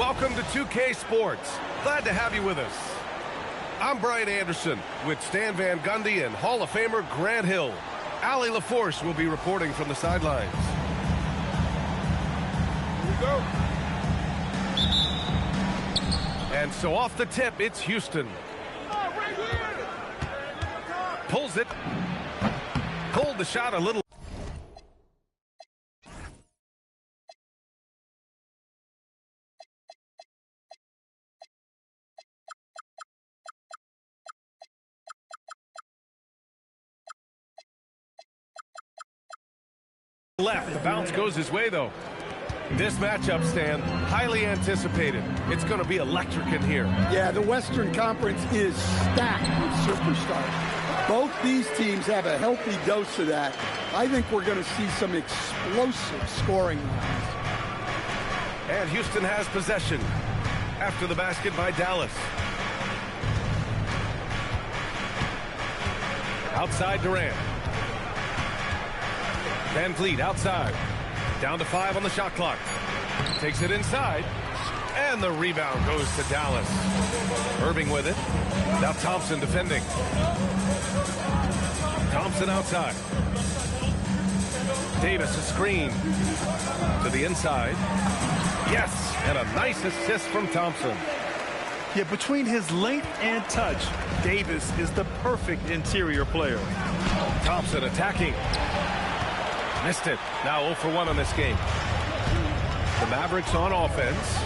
Welcome to 2K Sports. Glad to have you with us. I'm Brian Anderson with Stan Van Gundy and Hall of Famer Grant Hill. Allie LaForce will be reporting from the sidelines. Here we go. And so off the tip, it's Houston. Pulls it. Pulled the shot a little. Left. The bounce goes his way, though. This matchup, Stan, highly anticipated. It's going to be electric in here. Yeah, the Western Conference is stacked with superstars. Both these teams have a healthy dose of that. I think we're going to see some explosive scoring lines. And Houston has possession after the basket by Dallas. Outside Durant. Van Vliet outside. Down to 5 on the shot clock. Takes it inside. And the rebound goes to Dallas. Irving with it. Now Thompson defending. Thompson outside. Davis a screen. To the inside. Yes! And a nice assist from Thompson. Yeah, between his length and touch, Davis is the perfect interior player. Thompson attacking. Missed it. Now 0 for 1 on this game. The Mavericks on offense.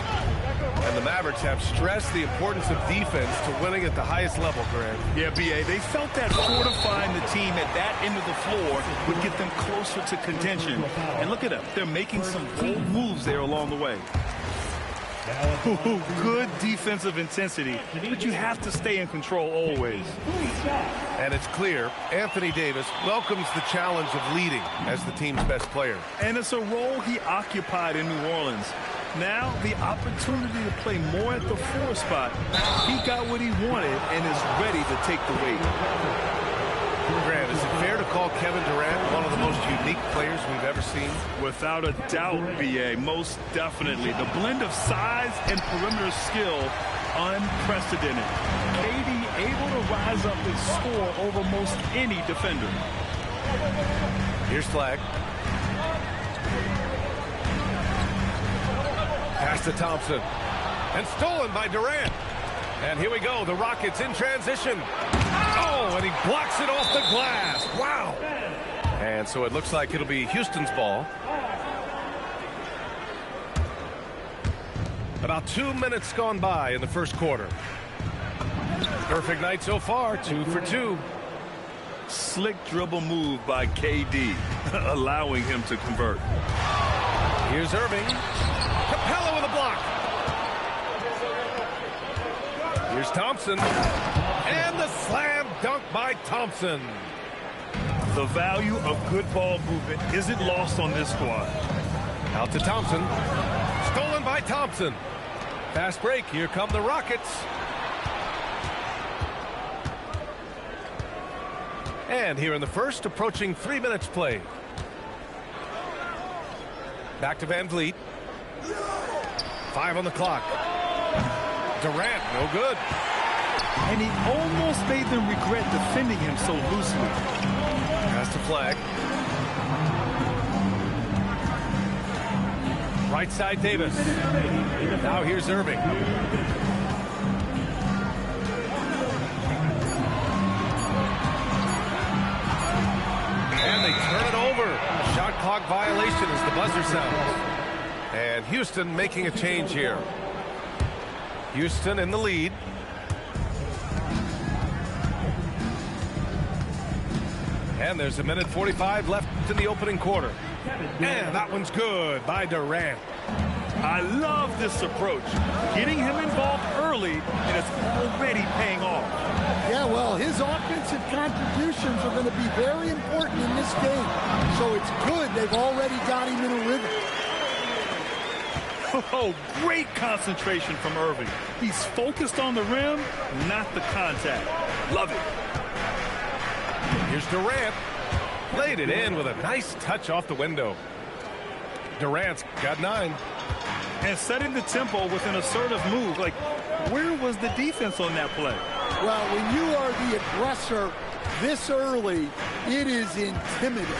And the Mavericks have stressed the importance of defense to winning at the highest level, Grant. Yeah, B.A., they felt that fortifying the team at that end of the floor would get them closer to contention. And look at them. They're making some bold moves there along the way. Good defensive intensity, but you have to stay in control always. And it's clear Anthony Davis welcomes the challenge of leading as the team's best player. And it's a role he occupied in New Orleans. Now the opportunity to play more at the 4 spot. He got what he wanted and is ready to take the weight. Grant, is it fair to call Kevin Durant one of the most unique players we've ever seen? Without a doubt, B.A., most definitely. The blend of size and perimeter skill, unprecedented. KD able to rise up and score over most any defender. Here's Flag. Pass to Thompson. And stolen by Durant. And here we go, the Rockets in transition. Oh, and he blocks it off the glass. Wow. And so it looks like it'll be Houston's ball. About 2 minutes gone by in the first quarter. Perfect night so far, 2 for 2. Slick dribble move by KD, allowing him to convert. Here's Irving. Capella with a block. Here's Thompson. And the slam dunk by Thompson. The value of good ball movement isn't lost on this squad. Out to Thompson. Stolen by Thompson. Fast break. Here come the Rockets. And here in the first, approaching 3 minutes played. Back to Van Vliet. 5 on the clock. Durant, no good. And he almost made them regret defending him so loosely. Pass to Flag. Right side Davis. Now here's Irving. And they turn it over. A shot clock violation as the buzzer sounds. And Houston making a change here. Houston in the lead. And there's 1:45 left in the opening quarter. And that one's good by Durant. I love this approach. Getting him involved early, and it's already paying off. Yeah, well, his offensive contributions are going to be very important in this game. So it's good they've already got him in a rhythm. Oh, great concentration from Irving. He's focused on the rim, not the contact. Love it. Here's Durant. Laid it in with a nice touch off the window. Durant's got 9. and setting the tempo with an assertive move. Like, where was the defense on that play? Well, when you are the aggressor this early, it is intimidating.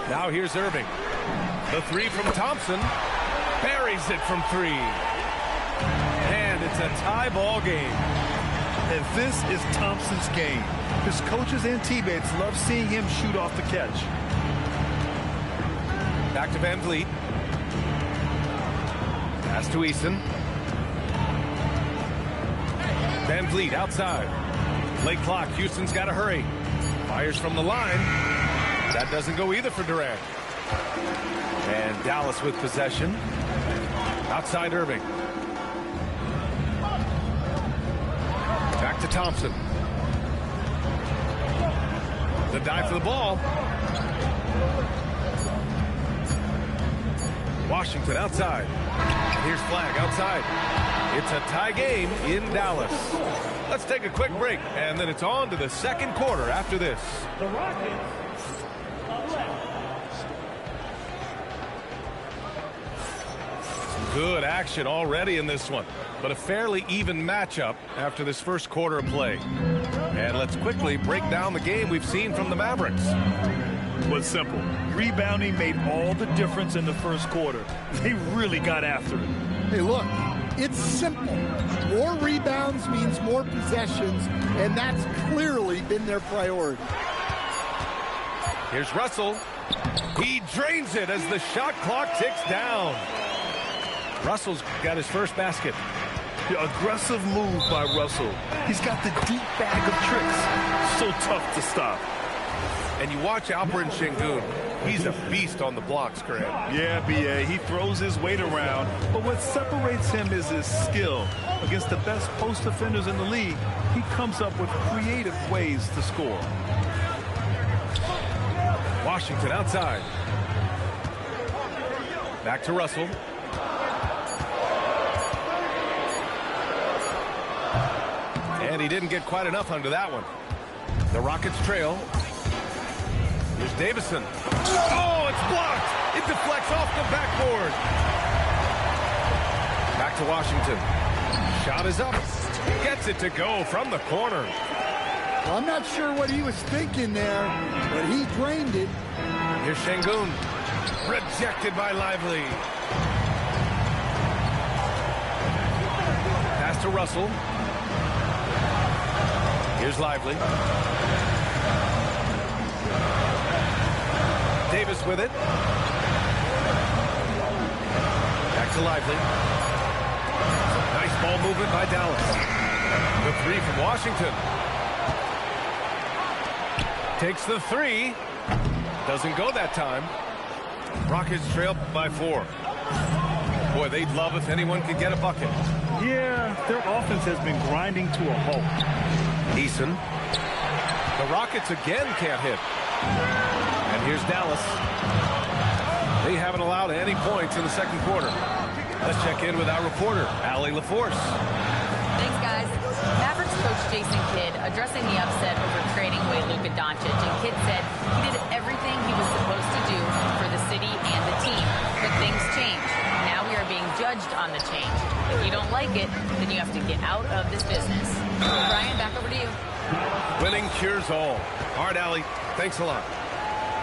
Now here's Irving. The three from Thompson. Buries it from three. And it's a tie ball game. And this is Thompson's game. His coaches and teammates love seeing him shoot off the catch. Back to Van Vliet. Pass to Eason. Van Vliet outside. Late clock. Houston's got to hurry. Fires from the line. That doesn't go either for Durant. And Dallas with possession. Outside Irving. Back to Thompson. The dive for the ball. Washington outside. Here's Flag outside. It's a tie game in Dallas. Let's take a quick break, and then it's on to the second quarter after this. The Rockets are left. Good action already in this one, but a fairly even matchup after this first quarter of play. And let's quickly break down the game we've seen from the Mavericks. Was simple. Rebounding made all the difference in the first quarter. They really got after it. Hey, look, it's simple. More rebounds means more possessions, and that's clearly been their priority. Here's Russell. He drains it as the shot clock ticks down. Russell's got his first basket. The aggressive move by Russell. He's got the deep bag of tricks. So tough to stop. And you watch Alperen Sengun. He's a beast on the blocks, Grant. Yeah, B.A. He throws his weight around, but what separates him is his skill. Against the best post defenders in the league, he comes up with creative ways to score. Washington outside. Back to Russell. And he didn't get quite enough under that one. The Rockets trail. Here's Davison. Oh, it's blocked. It deflects off the backboard. Back to Washington. Shot is up. Gets it to go from the corner. Well, I'm not sure what he was thinking there, but he drained it. Here's Sengun. Rejected by Lively. Pass to Russell. Here's Lively. Davis with it. Back to Lively. Nice ball movement by Dallas. The three from Washington. Takes the three. Doesn't go that time. Rockets trail by 4. Boy, they'd love if anyone could get a bucket. Yeah, their offense has been grinding to a halt. Eason. The Rockets again can't hit. And here's Dallas. They haven't allowed any points in the second quarter. Let's check in with our reporter, Allie LaForce. Thanks, guys. Mavericks coach Jason Kidd addressing the upset over trading away Luka Doncic. And Kidd said he did everything he was supposed to do for the city and the team. But things change. Now we are being judged on the change. If you don't like it, then you have to get out of this business. Brian, back over to you. Winning cures all. All right, Allie, thanks a lot.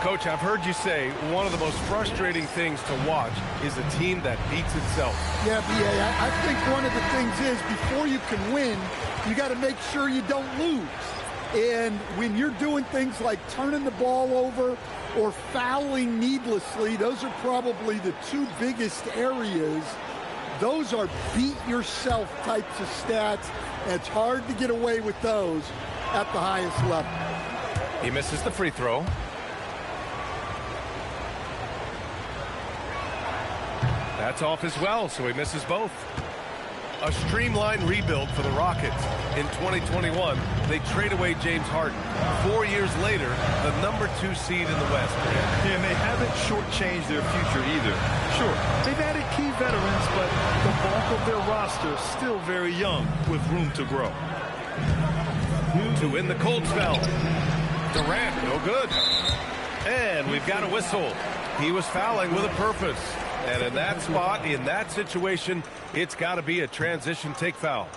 Coach, I've heard you say one of the most frustrating things to watch is a team that beats itself. Yeah, B.A., I think one of the things is before you can win, you got to make sure you don't lose. And when you're doing things like turning the ball over or fouling needlessly, those are probably the two biggest areas. Those are beat-yourself types of stats, and it's hard to get away with those at the highest level. He misses the free throw. That's off as well, so he misses both. A streamlined rebuild for the Rockets. In 2021, they trade away James Harden. 4 years later, the #2 seed in the West. Yeah, and they haven't shortchanged their future either. Sure, they've added key veterans, but the bulk of their roster still very young with room to grow. To win the cold spell. Durant, no good. And we've got a whistle. He was fouling with a purpose. And in that spot, in that situation, it's got to be a transition take foul.